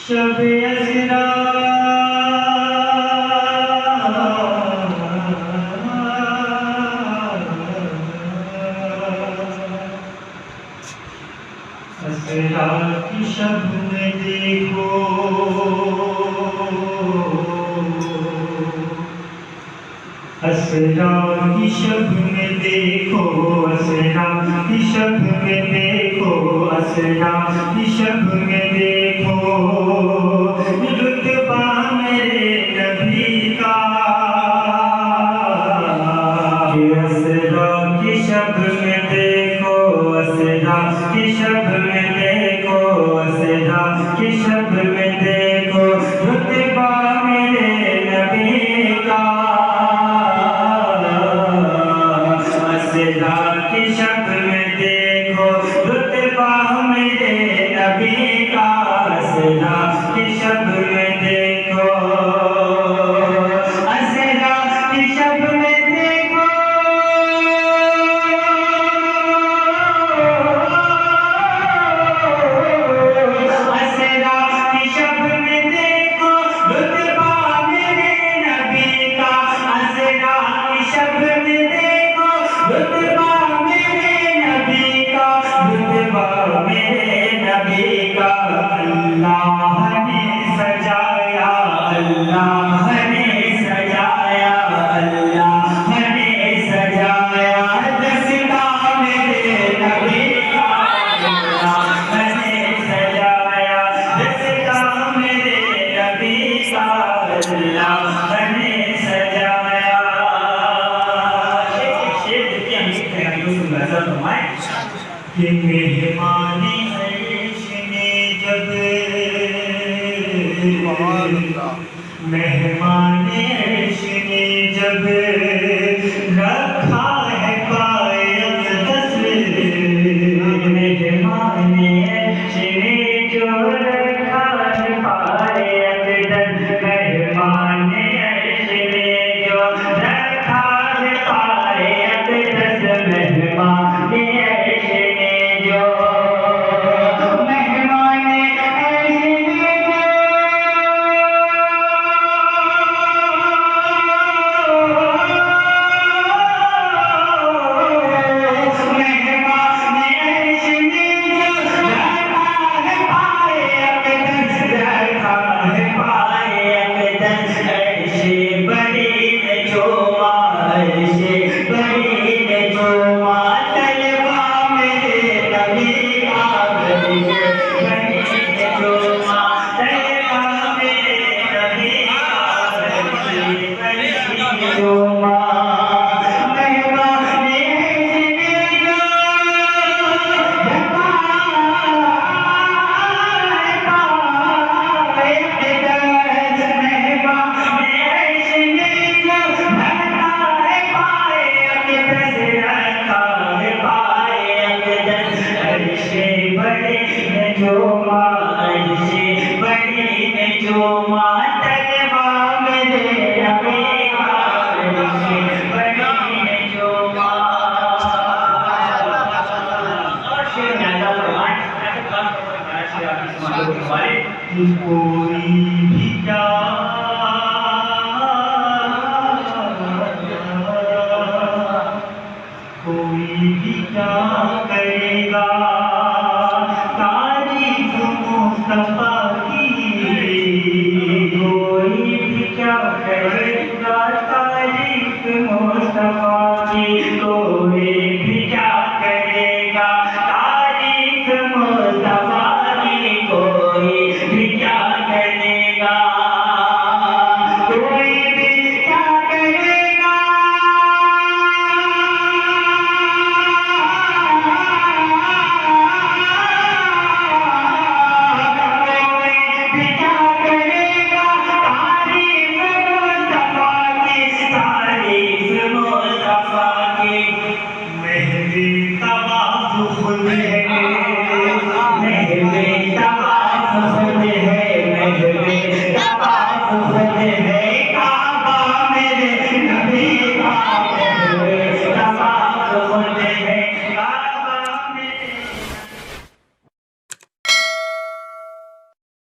شب اسرا اسرا کی شب میں دیکھو اسرا کی شب میں دیکھو اسرا کی شب میں دیکھو اسرا کی شب میں دیکھو رتبہ میرے نبی کا اسرا کی شب میں دیکھو اسرا کی شب میں دیکھو اسرا کی شب میں دیکھو رتبہ میرے نبی کا اسرا کی شب میں دیکھو رتبہ میرے نبی کا اسرا کی شب میں دیکھو اسرا کی شب میں دیکھو اسرا کی شب میں دیکھو رتبہ میرے نبی کا اسرا کی شب میں دیکھو رتبہ میرے نبی کا رتبہ میرے نبی کا اللہ نے سجایا اللہ نے سجایا اللہ نے سجایا دستہ میرے نبی کا اللہ نے سجایا دستہ میرے نبی کا اللہ نے سجایا کہ مہمان عرش نے جب مہمان عرش نے جب رکھا ہے پائے اقدس مہمان عرش نے جو رکھا ہے پائے اقدس مہمان عرش نے جو رکھا ہے پائے اقدس مہمان کوئی بھی کیا کرے گا تعریف مصطفیٰ